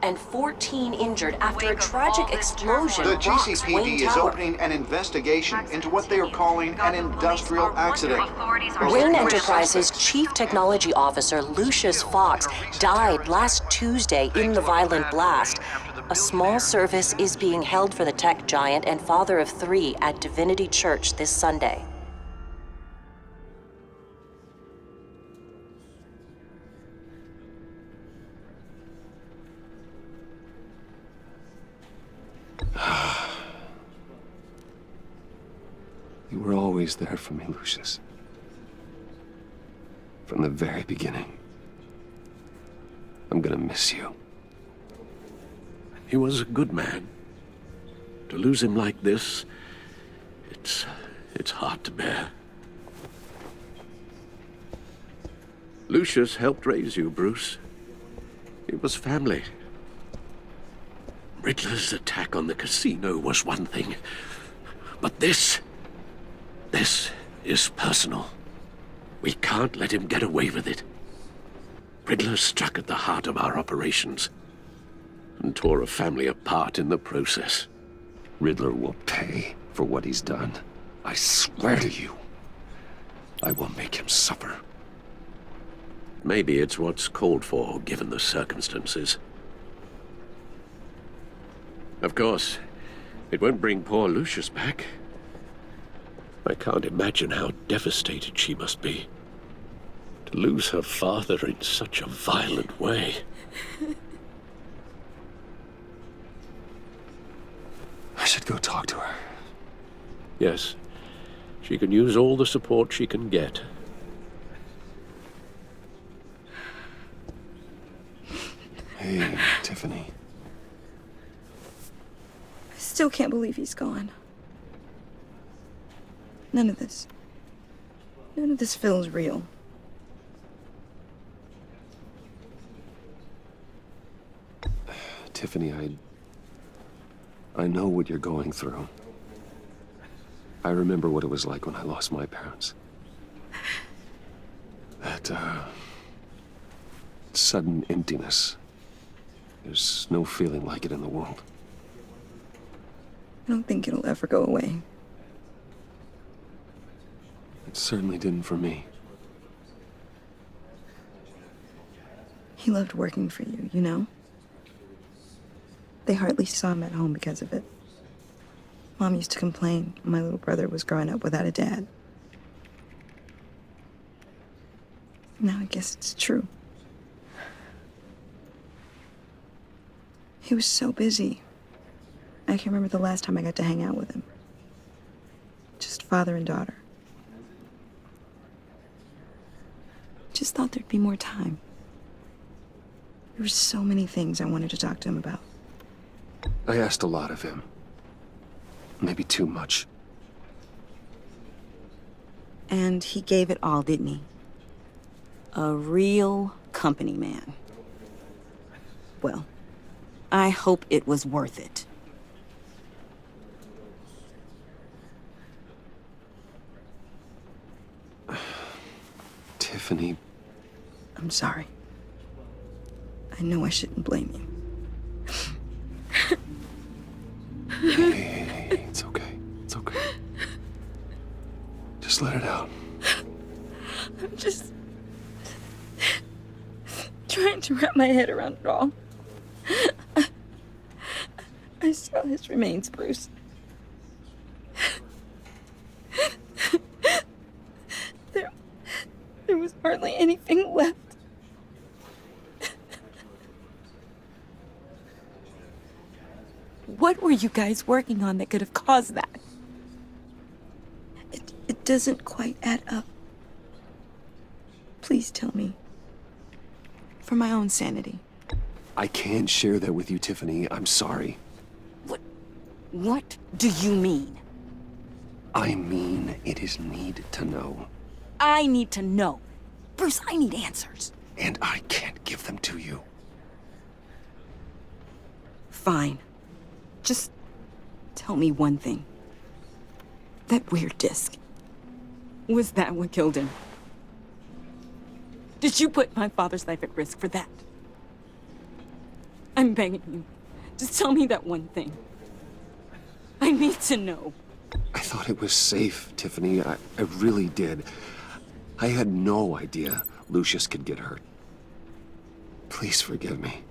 and 14 injured after a tragic explosion The rocks Wayne GCPD is Tower. opening an investigation into what they are calling an industrial accident. Wayne Enterprises' Chief Technology Officer Lucius Fox died last Tuesday in the violent blast. A small service is being held for the tech giant and father of 3 at Divinity Church this Sunday. You were always there for me, Lucius. From the very beginning. I'm gonna miss you. He was a good man. To lose him like this, it's hard to bear. Lucius helped raise you, Bruce. It was family. Riddler's attack on the casino was one thing, but this is personal. We can't let him get away with it. Riddler struck at the heart of our operations and tore a family apart in the process. Riddler will pay for what he's done. I swear to you, I will make him suffer. Maybe it's what's called for, given the circumstances. Of course, it won't bring poor Lucius back. I can't imagine how devastated she must be. To lose her father in such a violent way. I should go talk to her. Yes, she can use all the support she can get. Hey, Tiffany. I still can't believe he's gone. None of this feels real. Tiffany, I know what you're going through. I remember what it was like when I lost my parents. That, sudden emptiness. There's no feeling like it in the world. I don't think it'll ever go away. It certainly didn't for me. He loved working for you, you know? They hardly saw him at home because of it. Mom used to complain when my little brother was growing up without a dad. Now I guess it's true. He was so busy. I can't remember the last time I got to hang out with him. Just father and daughter. Just thought there'd be more time. There were so many things I wanted to talk to him about. I asked a lot of him. Maybe too much. And he gave it all, didn't he? A real company man. Well, I hope it was worth it. Tiffany. I'm sorry. I know I shouldn't blame you. Hey, it's okay. It's okay. Just let it out. I'm just trying to wrap my head around it all. I saw his remains, Bruce. There was hardly anything left. What were you guys working on that could have caused that? It doesn't quite add up. Please tell me. For my own sanity. I can't share that with you, Tiffany. I'm sorry. What do you mean? I mean, it is need to know. I need to know. Bruce, I need answers. And I can't give them to you. Fine. Just tell me one thing. That weird disc. Was that what killed him? Did you put my father's life at risk for that? I'm begging you. Just tell me that one thing. I need to know. I thought it was safe, Tiffany. I really did. I had no idea Lucius could get hurt. Please forgive me.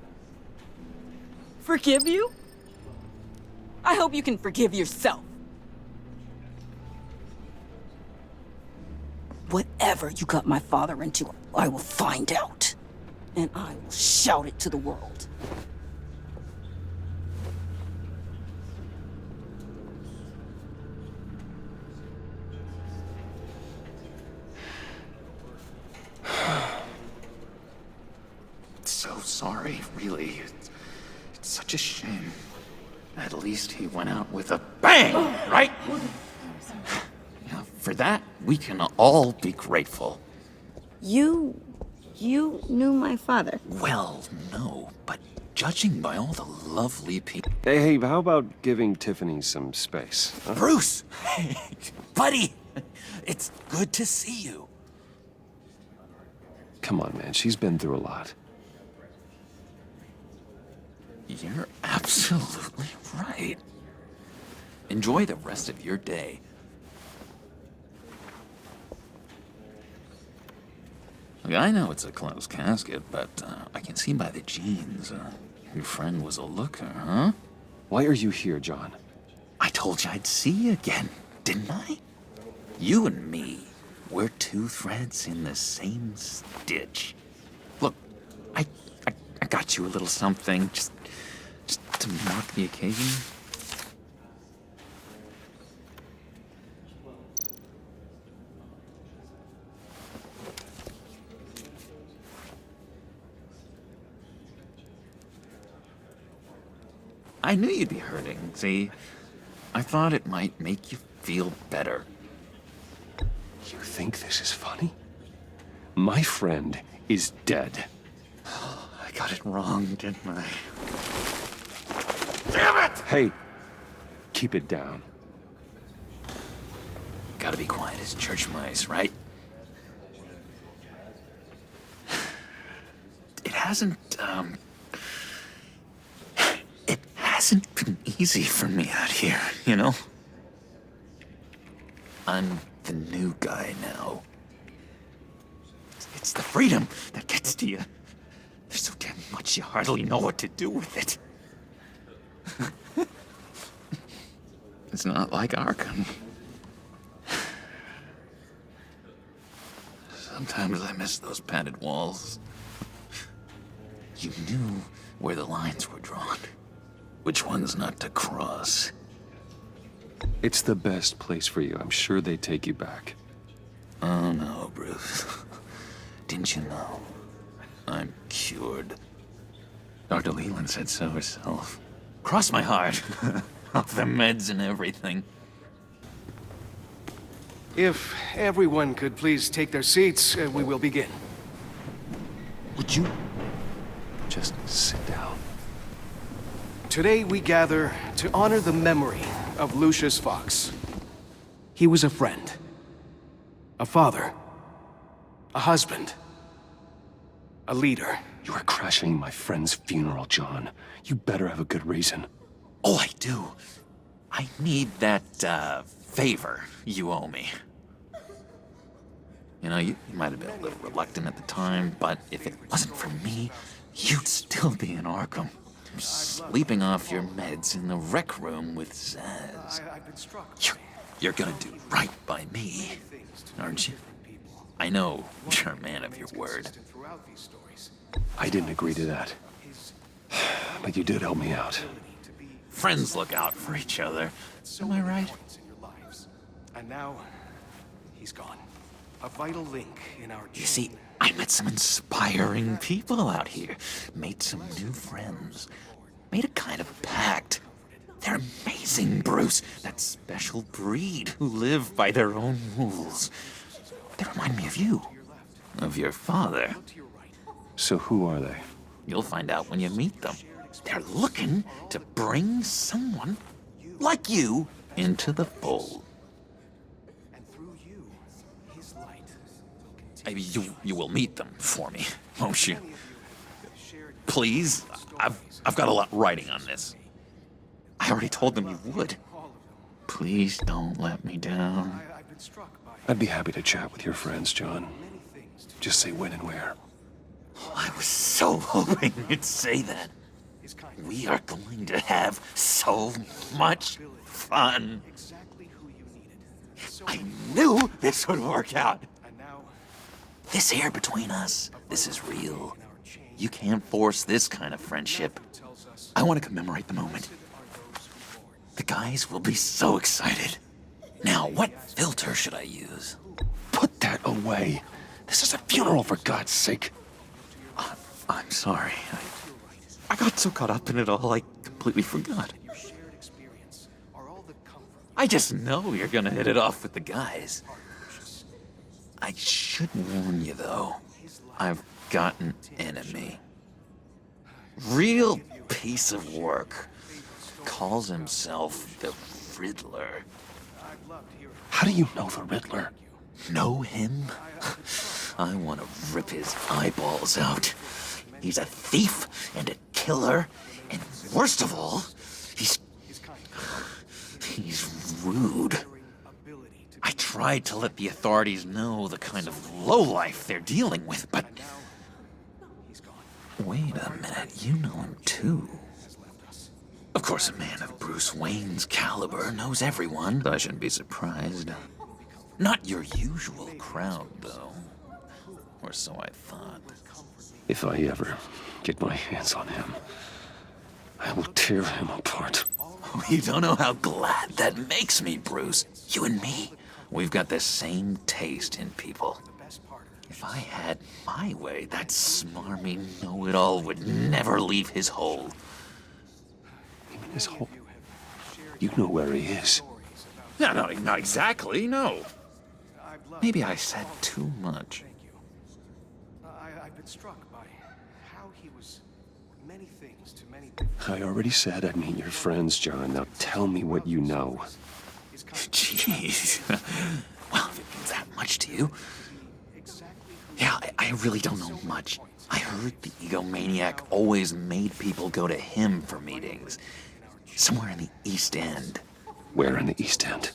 Forgive you? I hope you can forgive yourself. Whatever you got my father into, I will find out. And I will shout it to the world. So sorry, really. It's such a shame. At least he went out with a bang, right? Yeah, for that, we can all be grateful. You knew my father. Well, no, but judging by all the lovely people... Hey, how about giving Tiffany some space? Huh? Bruce! Buddy! It's good to see you. Come on, man. She's been through a lot. You're absolutely right. Enjoy the rest of your day. Look, I know it's a closed casket, but I can see by the jeans, your friend was a looker, huh? Why are you here, John? I told you I'd see you again, didn't I? You and me, we're two threads in the same stitch. Look, I got you a little something, just to mark the occasion. I knew you'd be hurting, see? I thought it might make you feel better. You think this is funny? My friend is dead. I got it wrong, didn't I? Damn it! Hey, keep it down. Gotta be quiet as church mice, right? It hasn't been easy for me out here, you know? I'm the new guy now. It's the freedom that gets to you. There's so damn much you hardly know what to do with it. It's not like Arkham. Sometimes I miss those padded walls. You knew where the lines were drawn. Which ones not to cross. It's the best place for you. I'm sure they take you back. Oh no, Bruce. Didn't you know? I'm cured. Dr. Leland said so herself. Cross my heart. Off the meds and everything. If everyone could please take their seats, we will begin. Would you? Just sit down. Today we gather to honor the memory of Lucius Fox. He was a friend, a father, a husband, a leader. You are crashing my friend's funeral, John. You better have a good reason. Oh, I do. I need that, favor you owe me. You know, you might have been a little reluctant at the time, but if it wasn't for me, you'd still be in Arkham. Sleeping off your meds in the rec room with Zaz. You're gonna do right by me, aren't you? I know you're a man of your word. I didn't agree to that. But you did help me out. Friends look out for each other. Am I right? And now, he's gone. A vital link in our You see, I met some inspiring people out here. Made some new friends. Made a kind of pact. They're amazing, Bruce. That special breed who live by their own rules. They remind me of you. Of your father. So who are they? You'll find out when you meet them. They're looking to bring someone like you into the fold. You will meet them for me, won't you? Please? I've got a lot riding on this. I already told them you would. Please don't let me down. I'd be happy to chat with your friends, John. Just say when and where. Oh, I was so hoping you'd say that. We are going to have so much fun. I knew this would work out. This here between us, this is real. You can't force this kind of friendship. I want to commemorate the moment. The guys will be so excited. Now, what filter should I use? Put that away. This is a funeral, for God's sake. I'm sorry. I got so caught up in it all, I completely forgot. I just know you're gonna hit it off with the guys. I should warn you, though. I've got an enemy. Real piece of work. Calls himself the Riddler. How do you know the Riddler? Know him? I want to rip his eyeballs out. He's a thief and a killer, and worst of all, he's rude. I tried to let the authorities know the kind of lowlife they're dealing with, but... Wait a minute, you know him too. Of course, a man of Bruce Wayne's caliber knows everyone. I shouldn't be surprised. Not your usual crowd, though. Or so I thought. If I ever get my hands on him, I will tear him apart. You don't know how glad that makes me, Bruce. You and me, we've got the same taste in people. If I had my way, that smarmy know-it-all would never leave his hole. Even his hole? You know where he is. No, not exactly, no. Maybe I said too much. I've been struck by how he was many things to many people. I already said I'd meet your friends, John. Now tell me what you know. Jeez. Well, if it means that much to you. Yeah, I really don't know much. I heard the egomaniac always made people go to him for meetings. Somewhere in the East End. Where in the East End?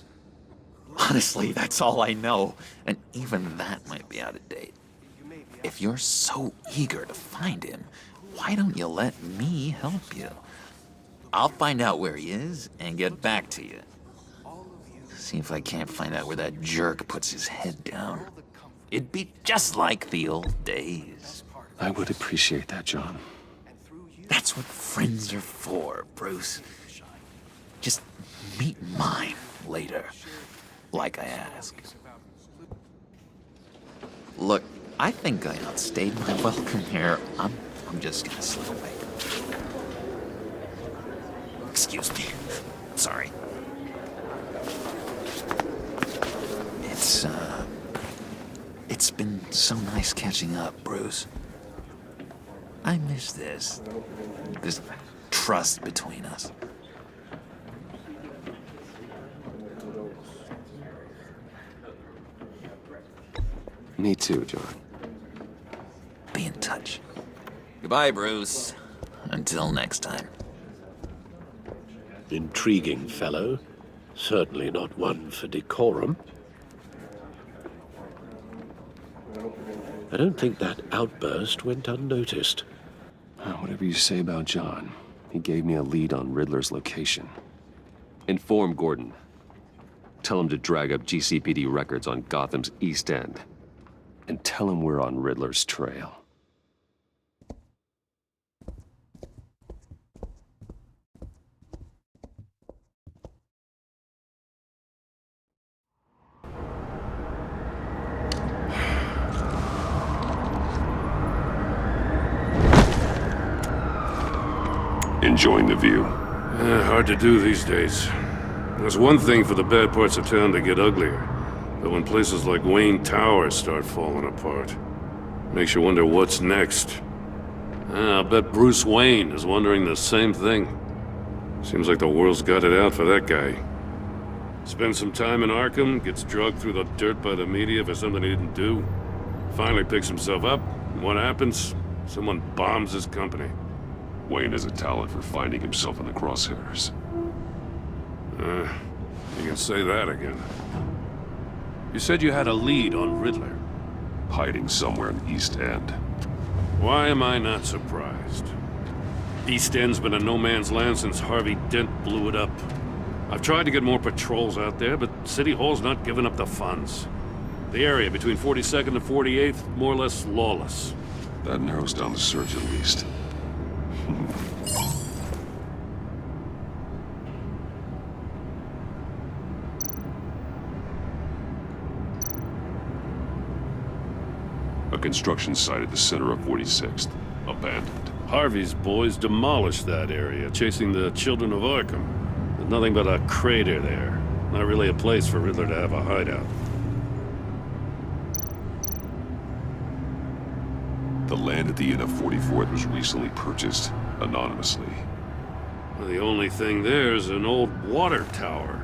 Honestly, that's all I know. And even that might be out of date. If you're so eager to find him, why don't you let me help you? I'll find out where he is and get back to you. See if I can't find out where that jerk puts his head down. It'd be just like the old days. I would appreciate that, John. That's what friends are for, Bruce. Just meet mine later, like I asked. Look, I think I outstayed my welcome here. I'm just gonna slip away. Excuse me. Sorry. It's been so nice catching up, Bruce. I miss this trust between us. Me too, John. Be in touch. Goodbye, Bruce. Until next time. Intriguing fellow. Certainly not one for decorum. I don't think that outburst went unnoticed. Whatever you say about John, he gave me a lead on Riddler's location. Inform Gordon. Tell him to drag up GCPD records on Gotham's East End. And tell him we're on Riddler's trail. Enjoying the view. Hard to do these days. There's one thing for the bad parts of town to get uglier, but when places like Wayne Tower start falling apart, makes you wonder what's next. I'll bet Bruce Wayne is wondering the same thing. Seems like the world's got it out for that guy. Spends some time in Arkham, gets drugged through the dirt by the media for something he didn't do. Finally picks himself up, and what happens? Someone bombs his company. Wayne has a talent for finding himself in the crosshairs. You can say that again. You said you had a lead on Riddler. Hiding somewhere in East End. Why am I not surprised? East End's been a no-man's land since Harvey Dent blew it up. I've tried to get more patrols out there, but City Hall's not giving up the funds. The area between 42nd and 48th, more or less lawless. That narrows down the search at least. A construction site at the center of 46th. Abandoned. Harvey's boys demolished that area, chasing the children of Arkham. There's nothing but a crater there. Not really a place for Riddler to have a hideout. The land at the end of 44th was recently purchased anonymously. Well, the only thing there is an old water tower.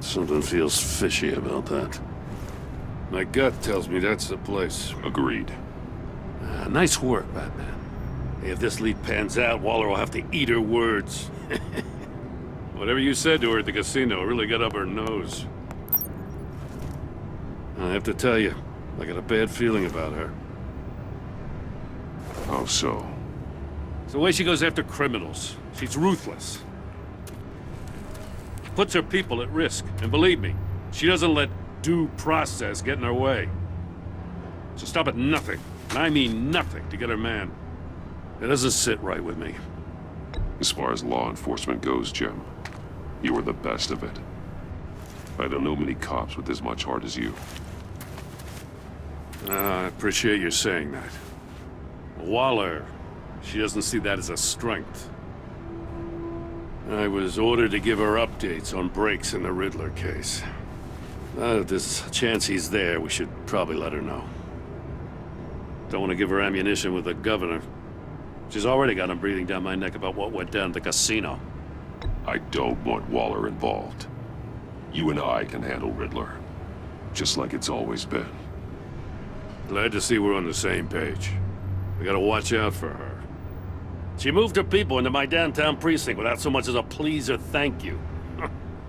Something feels fishy about that. My gut tells me that's the place. Agreed. Nice work, Batman. Hey, if this lead pans out, Waller will have to eat her words. Whatever you said to her at the casino really got up her nose. I have to tell you, I got a bad feeling about her. How so? It's the way she goes after criminals. She's ruthless. Puts her people at risk. And believe me, she doesn't let due process get in her way. So stop at nothing, and I mean nothing, to get her man. It doesn't sit right with me. As far as law enforcement goes, Jim, you are the best of it. I don't know many cops with as much heart as you. I appreciate you saying that. Waller, she doesn't see that as a strength. I was ordered to give her updates on breaks in the Riddler case. If there's a chance he's there, we should probably let her know. Don't want to give her ammunition with the governor. She's already got him breathing down my neck about what went down at the casino. I don't want Waller involved. You and I can handle Riddler, just like it's always been. Glad to see we're on the same page. We gotta watch out for her. She moved her people into my downtown precinct without so much as a please or thank you.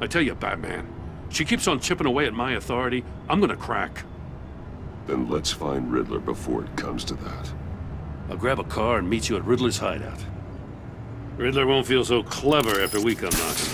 I tell you, Batman, she keeps on chipping away at my authority, I'm gonna crack. Then let's find Riddler before it comes to that. I'll grab a car and meet you at Riddler's hideout. Riddler won't feel so clever after we come knocking.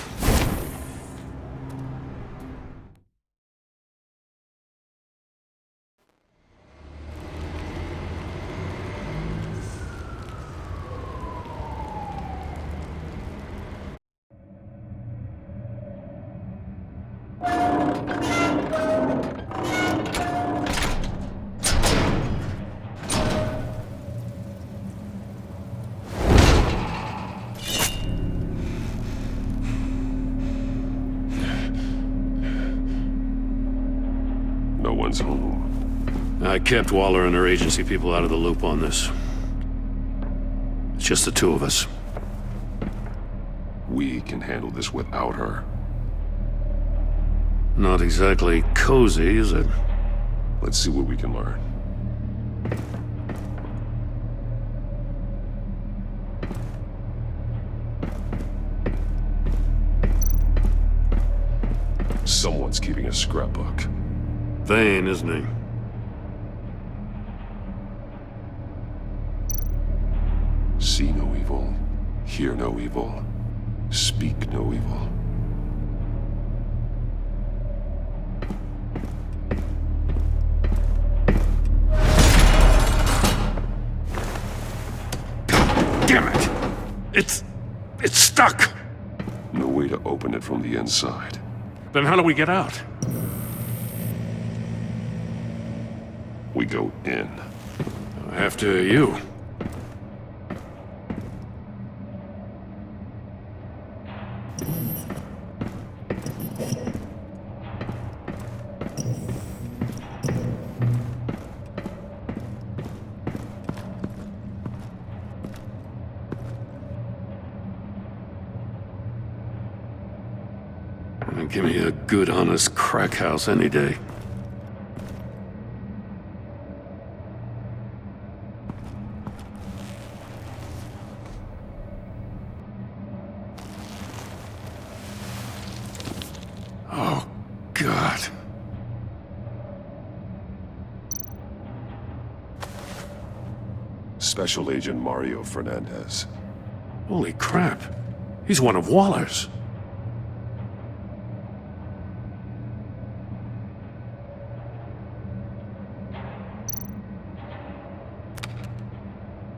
No one's home. I kept Waller and her agency people out of the loop on this. It's just the two of us. We can handle this without her. Not exactly cozy, is it? Let's see what we can learn. Someone's keeping a scrapbook. Vain, isn't he? See no evil, hear no evil, speak no evil. Damn it! It's stuck! No way to open it from the inside. Then how do we get out? We go in. After you. Give me a good, honest crack house any day. God. Special Agent Mario Fernandez. Holy crap. He's one of Waller's.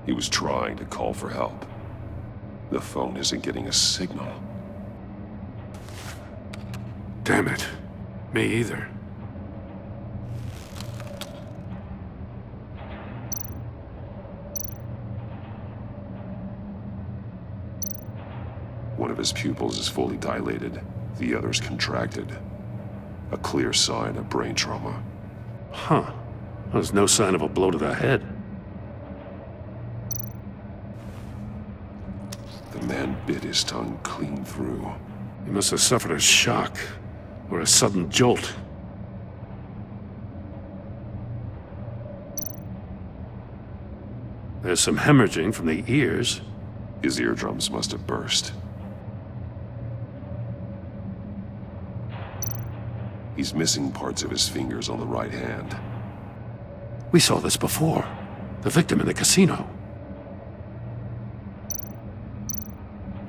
He was trying to call for help. The phone isn't getting a signal. Damn it. Me either. One of his pupils is fully dilated, the other's contracted. A clear sign of brain trauma. Huh. There's no sign of a blow to the head. The man bit his tongue clean through. He must have suffered a shock, or a sudden jolt. There's some hemorrhaging from the ears. His eardrums must have burst. He's missing parts of his fingers on the right hand. We saw this before. The victim in the casino.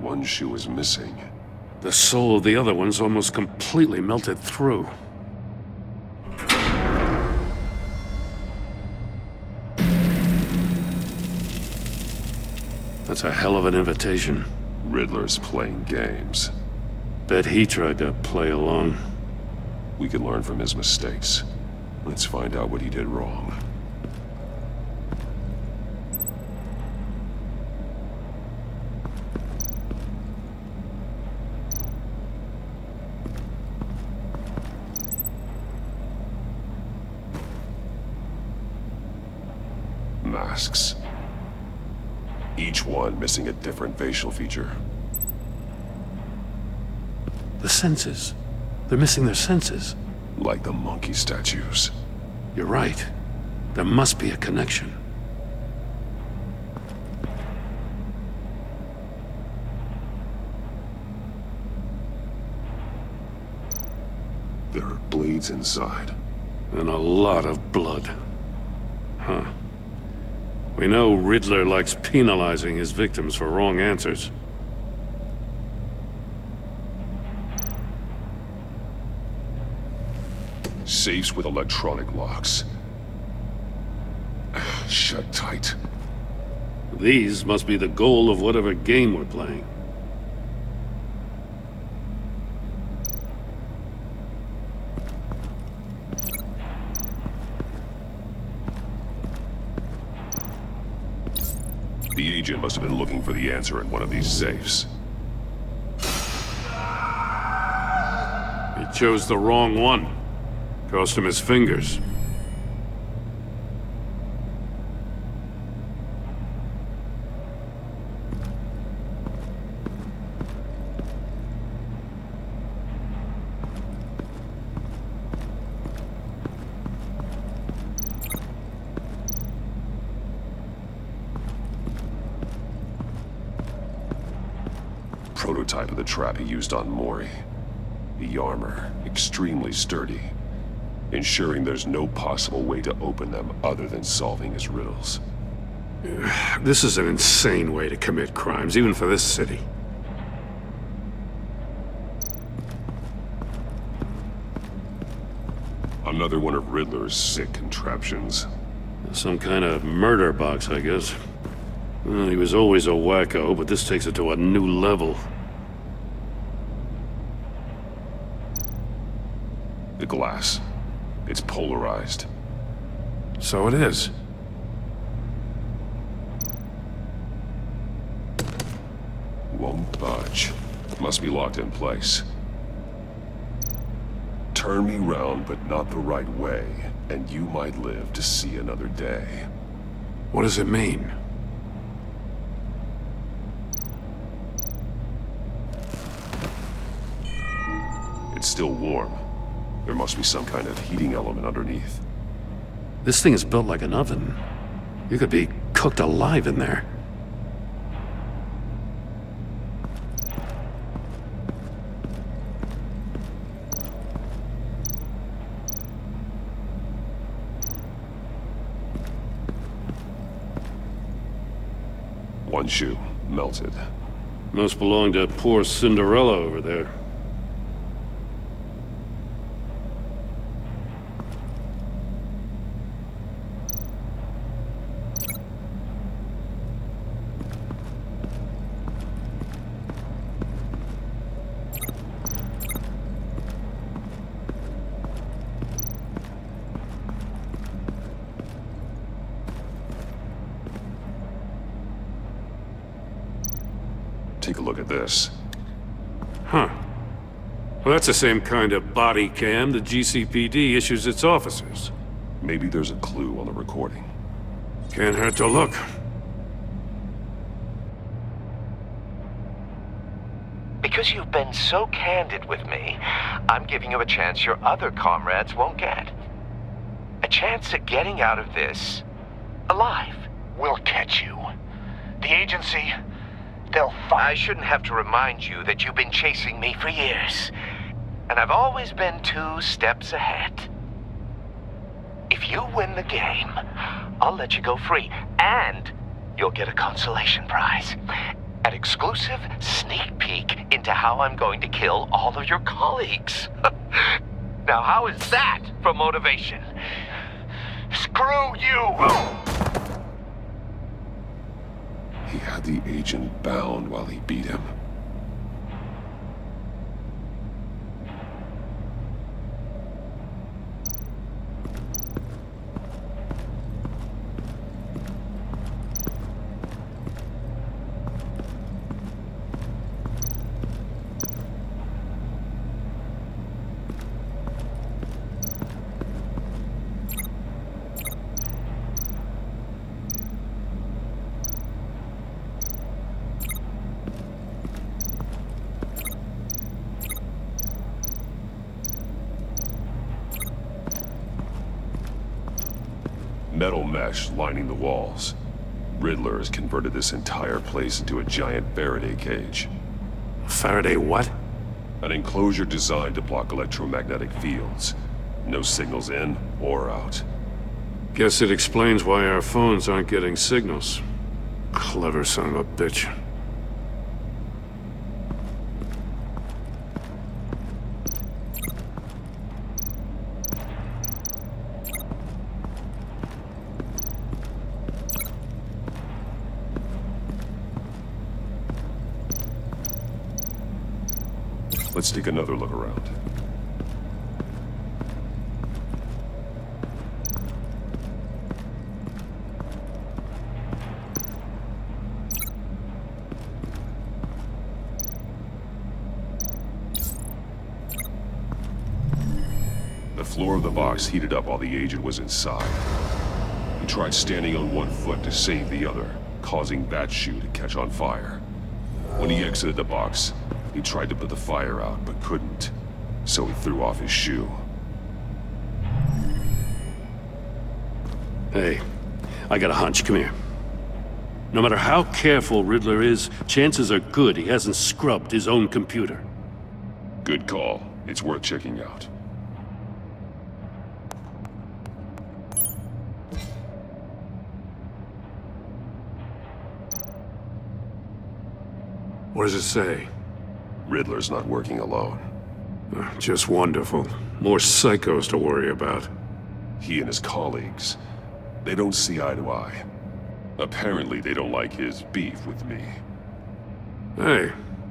One shoe is missing. The sole of the other one's almost completely melted through. That's a hell of an invitation. Riddler's playing games. Bet he tried to play along. We can learn from his mistakes. Let's find out what he did wrong. Masks. Each one missing a different facial feature. The senses. They're missing their senses. Like the monkey statues. You're right. There must be a connection. There are blades inside. And a lot of blood. Huh. We know Riddler likes penalizing his victims for wrong answers. Safes with electronic locks. Shut tight. These must be the goal of whatever game we're playing. The agent must have been looking for the answer in one of these safes. He chose the wrong one. Cost him his fingers. Prototype of the trap he used on Mori. The armor, extremely sturdy, ensuring there's no possible way to open them other than solving his riddles. This is an insane way to commit crimes, even for this city. Another one of Riddler's sick contraptions. Some kind of murder box, I guess. Well, he was always a wacko, but this takes it to a new level. The glass. It's polarized. So it is. Won't budge. Must be locked in place. Turn me round, but not the right way, and you might live to see another day. What does it mean? It's still warm. There must be some kind of heating element underneath. This thing is built like an oven. You could be cooked alive in there. One shoe, melted. Must belong to poor Cinderella over there. Take a look at this. Huh. Well, that's the same kind of body cam the GCPD issues its officers. Maybe there's a clue on the recording. Can't hurt to look. Because you've been so candid with me, I'm giving you a chance your other comrades won't get. A chance at getting out of this alive. We'll catch you. The agency, they'll find... I shouldn't have to remind you that you've been chasing me for years. And I've always been 2 steps ahead. If you win the game, I'll let you go free. And you'll get a consolation prize. An exclusive sneak peek into how I'm going to kill all of your colleagues. Now, how is that for motivation? Screw you! He had the agent bound while he beat him. Metal mesh lining the walls. Riddler has converted this entire place into a giant Faraday cage. Faraday what? An enclosure designed to block electromagnetic fields. No signals in or out. Guess it explains why our phones aren't getting signals. Clever son of a bitch. Let's take another look around. The floor of the box heated up while the agent was inside. He tried standing on one foot to save the other, causing that shoe to catch on fire. When he exited the box, he tried to put the fire out, but couldn't, so he threw off his shoe. Hey, I got a hunch. Come here. No matter how careful Riddler is, chances are good he hasn't scrubbed his own computer. Good call. It's worth checking out. What does it say? Riddler's not working alone. Just wonderful. More psychos to worry about. He and his colleagues, they don't see eye to eye. Apparently they don't like his beef with me. Hey,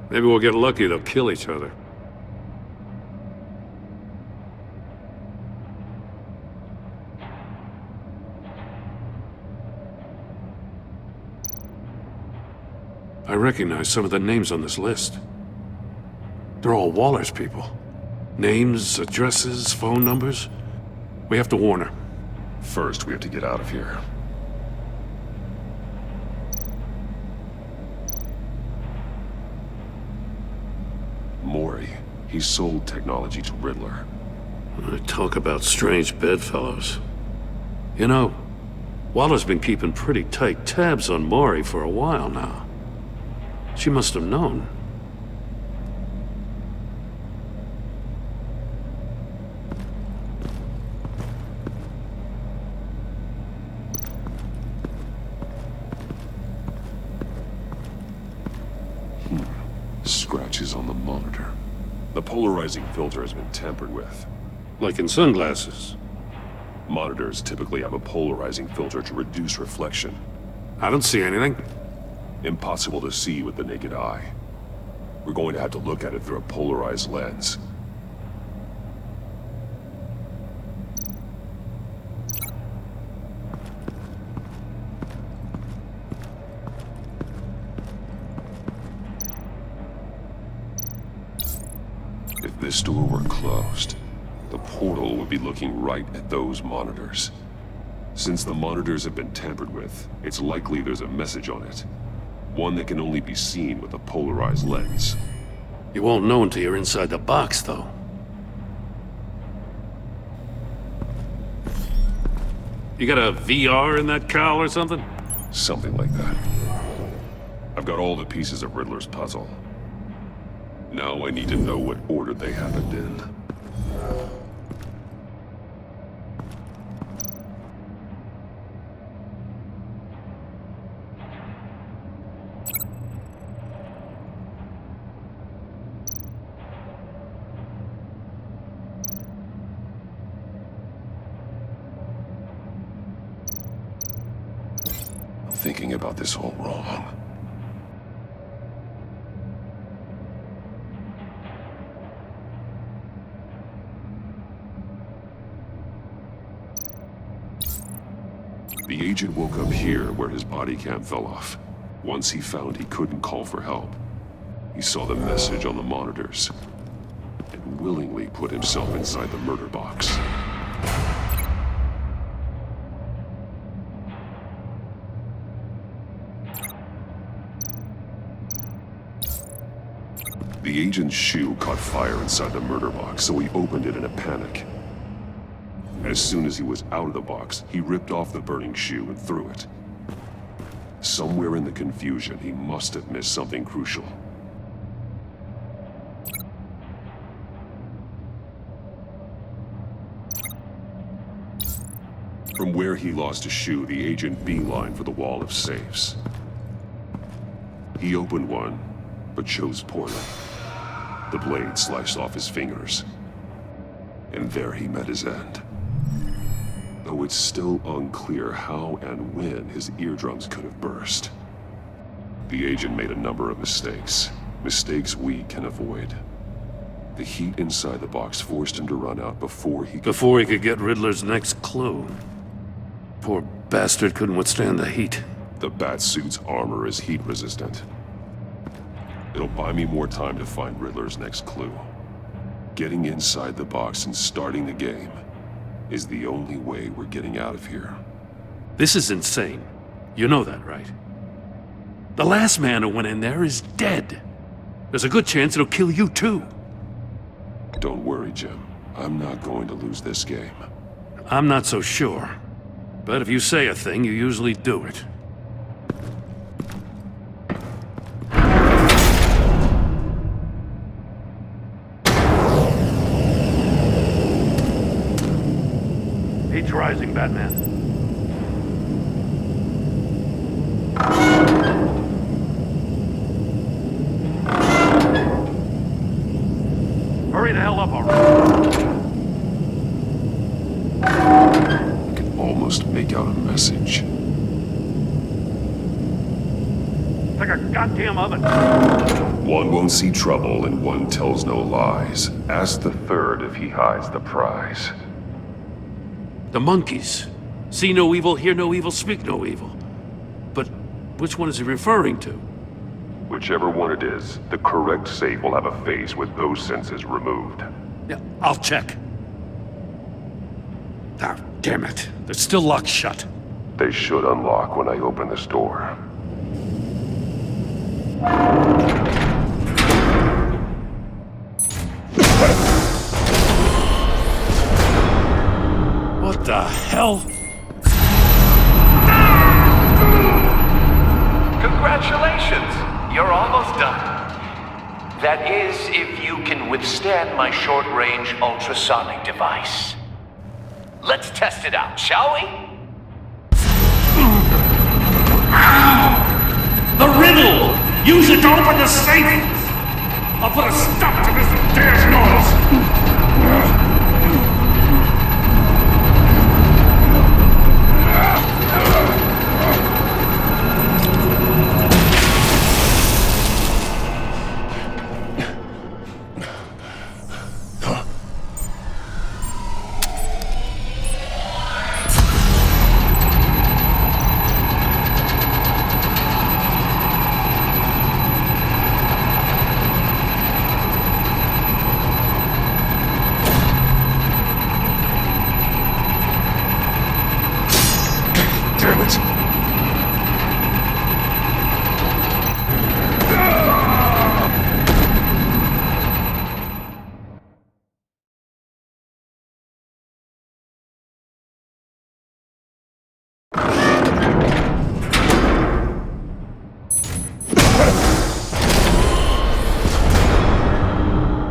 maybe we'll get lucky they'll kill each other. I recognize some of the names on this list. They're all Waller's people. Names, addresses, phone numbers. We have to warn her. First, we have to get out of here. Maury, he sold technology to Riddler. Talk about strange bedfellows. You know, Waller's been keeping pretty tight tabs on Maury for a while now. She must have known. is on the monitor. The polarizing filter has been tampered with. Like in sunglasses. Monitors typically have a polarizing filter to reduce reflection. I don't see anything. Impossible to see with the naked eye. We're going to have to look at it through a polarized lens. If this door were closed, the portal would be looking right at those monitors. Since the monitors have been tampered with, it's likely there's a message on it. One that can only be seen with a polarized lens. You won't know until you're inside the box, though. You got a VR in that cowl or something? Something like that. I've got all the pieces of Riddler's puzzle. Now I need to know what order they happened in. I'm thinking about this all wrong. The agent woke up here where his body cam fell off. Once he found he couldn't call for help, he saw the message on the monitors and willingly put himself inside the murder box. The agent's shoe caught fire inside the murder box, so he opened it in a panic. As soon as he was out of the box, he ripped off the burning shoe and threw it. Somewhere in the confusion, he must have missed something crucial. From where he lost a shoe, the agent beelined for the wall of safes. He opened one, but chose poorly. The blade sliced off his fingers. And there he met his end. Though it's still unclear how and when his eardrums could have burst. The agent made a number of mistakes. Mistakes we can avoid. The heat inside the box forced him to run out before he could get Riddler's next clue. Poor bastard couldn't withstand the heat. The Batsuit's armor is heat resistant. It'll buy me more time to find Riddler's next clue. Getting inside the box and starting the game is the only way we're getting out of here. This is insane. You know that, right? The last man who went in there is dead. There's a good chance it'll kill you too. Don't worry, Jim. I'm not going to lose this game. I'm not so sure. But if you say a thing, you usually do it. Heat's rising, Batman. Hurry the hell up already. I can almost make out a message. It's like a goddamn oven. One won't see trouble and one tells no lies. Ask the third if he hides the prize. The monkeys. See no evil, hear no evil, speak no evil. But which one is he referring to? Whichever one it is, the correct safe will have a face with those senses removed. Yeah, I'll check. Ah, damn it. They're still locked shut. They should unlock when I open this door. What the hell? Congratulations! You're almost done. That is, if you can withstand my short-range ultrasonic device. Let's test it out, shall we? The riddle! Use it to open the safe! I'll put a stop to this damn noise!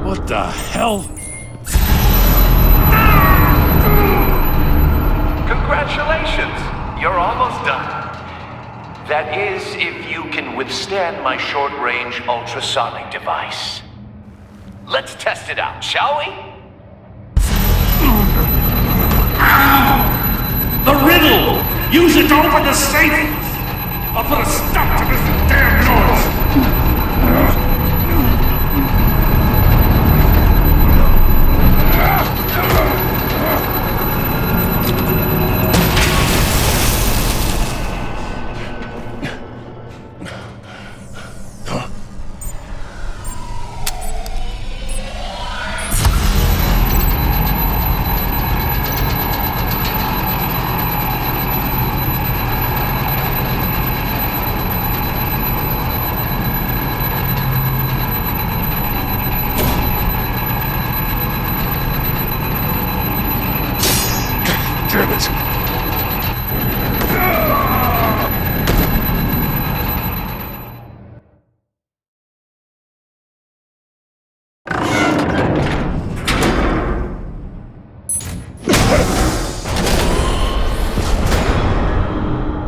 What the hell? Congratulations! You're almost done. That is, if you can withstand my short-range ultrasonic device. Let's test it out, shall we? The riddle! Use it to open the safe! I'll put a stop to this damn noise!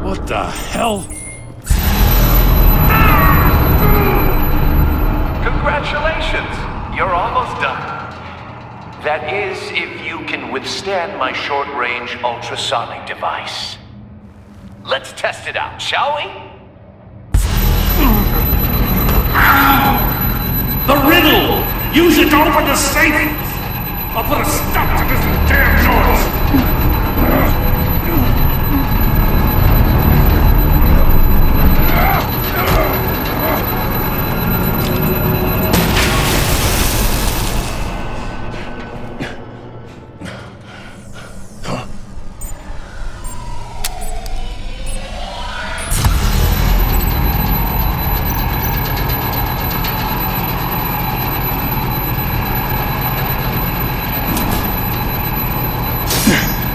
What the hell? Congratulations! You're almost done. That is, if you can withstand my short-range ultrasonic device. Let's test it out, shall we? The riddle! Use it to open the safe! I'll put a stop to this damn noise!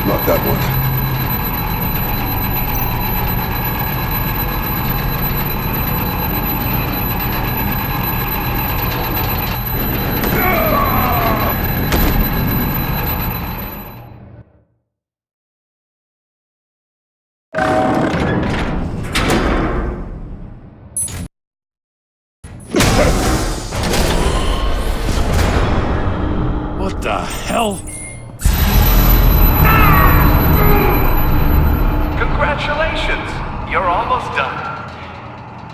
Not that one. What the hell? Congratulations! You're almost done.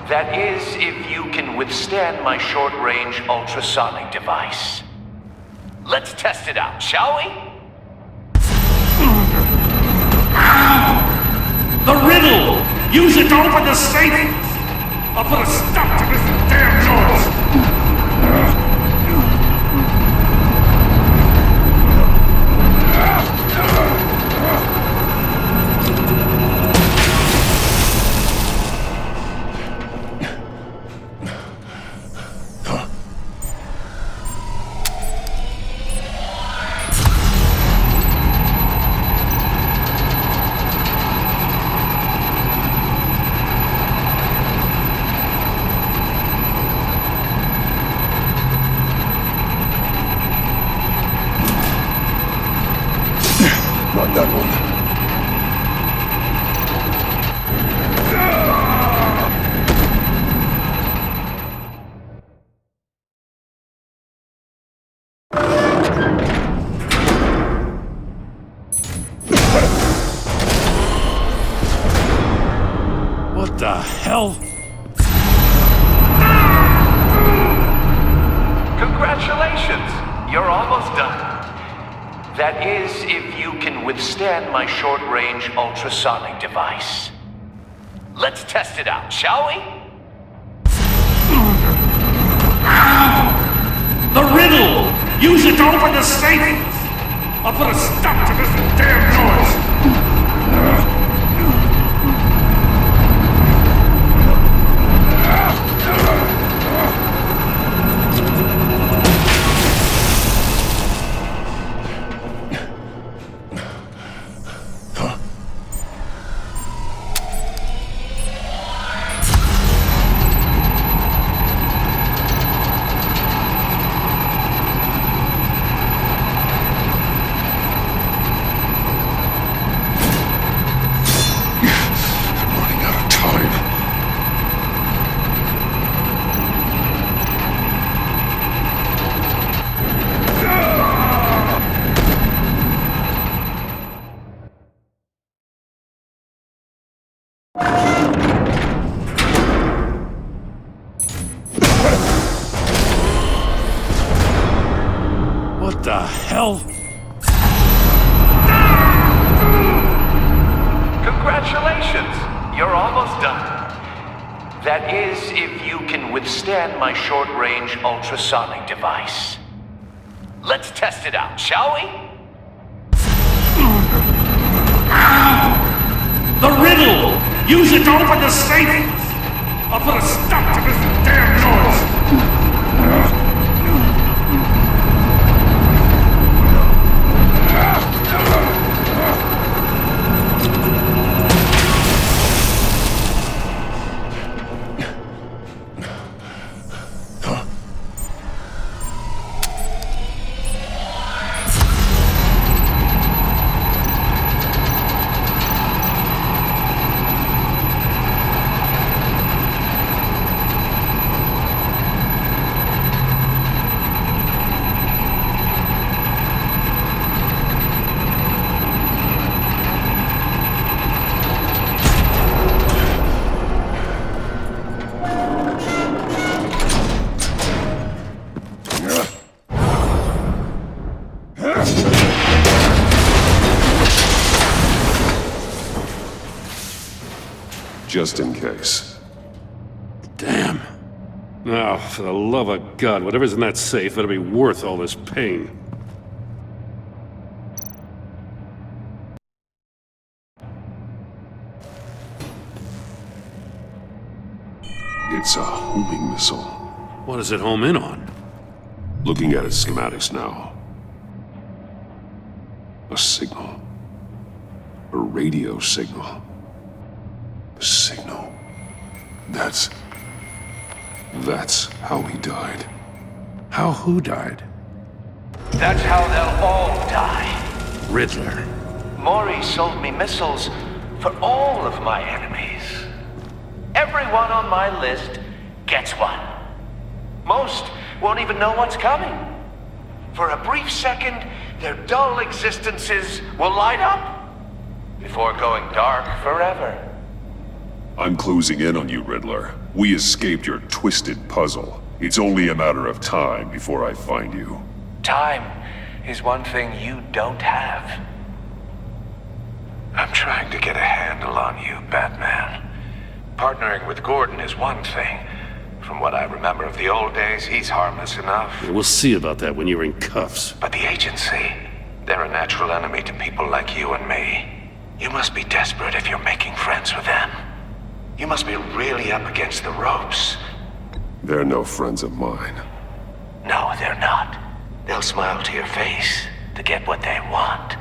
That is, if you can withstand my short-range ultrasonic device. Let's test it out, shall we? The riddle! Use it to open the safe! I'll put a stop to this damn noise! the hell? Congratulations! You're almost done. That is, if you can withstand my short-range ultrasonic device. Let's test it out, shall we? The riddle! Use it to open the safe! I'll put a stop to this damn noise! What the hell? Congratulations! You're almost done. That is, if you can withstand my short-range ultrasonic device. Let's test it out, shall we? The riddle! Use it to open the safe! I'll put a stop to this damn noise! Just in case. Damn. Now, for the love of God, whatever's in that safe better be worth all this pain. It's a homing missile. What does it home in on? Looking at its schematics now. A signal. A radio signal. A signal. That's how he died. How who died? That's how they'll all die. Riddler. Maury sold me missiles for all of my enemies. Everyone on my list gets one. Most won't even know what's coming. For a brief second, their dull existences will light up before going dark forever. I'm closing in on you, Riddler. We escaped your twisted puzzle. It's only a matter of time before I find you. Time is one thing you don't have. I'm trying to get a handle on you, Batman. Partnering with Gordon is one thing. From what I remember of the old days, he's harmless enough. Yeah, we'll see about that when you're in cuffs. But the agency, they're a natural enemy to people like you and me. You must be desperate if you're making friends with them. You must be really up against the ropes. They're no friends of mine. No, they're not. They'll smile to your face to get what they want.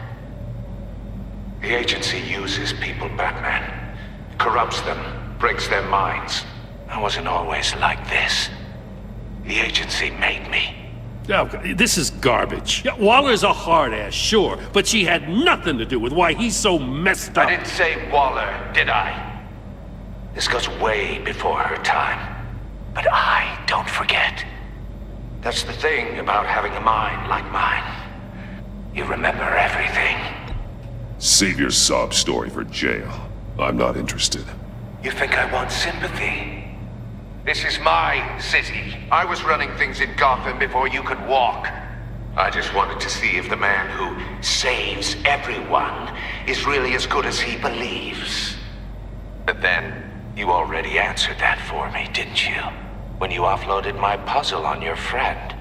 The agency uses people, Batman. Corrupts them, breaks their minds. I wasn't always like this. The agency made me. Oh, this is garbage. Yeah, Waller's a hard ass, sure, but she had nothing to do with why he's so messed up. I didn't say Waller, did I? This goes way before her time. But I don't forget. That's the thing about having a mind like mine. You remember everything. Save your sob story for jail. I'm not interested. You think I want sympathy? This is my city. I was running things in Gotham before you could walk. I just wanted to see if the man who saves everyone is really as good as he believes. But then, you already answered that for me, didn't you? When you offloaded my puzzle on your friend.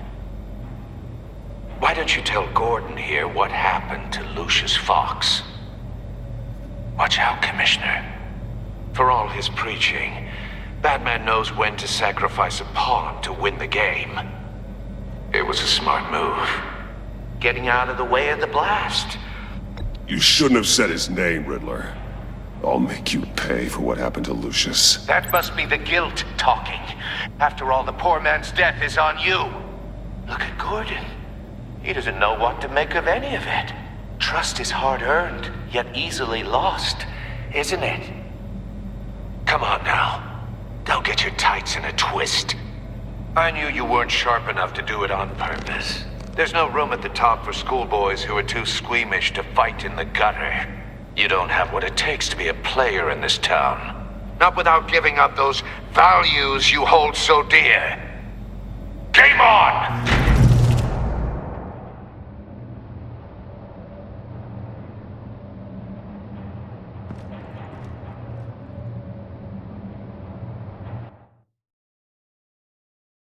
Why don't you tell Gordon here what happened to Lucius Fox? Watch out, Commissioner. For all his preaching, Batman knows when to sacrifice a pawn to win the game. It was a smart move. Getting out of the way of the blast. You shouldn't have said his name, Riddler. I'll make you pay for what happened to Lucius. That must be the guilt talking. After all, the poor man's death is on you. Look at Gordon. He doesn't know what to make of any of it. Trust is hard-earned, yet easily lost, isn't it? Come on now. Don't get your tights in a twist. I knew you weren't sharp enough to do it on purpose. There's no room at the top for schoolboys who are too squeamish to fight in the gutter. You don't have what it takes to be a player in this town. Not without giving up those values you hold so dear. Game on!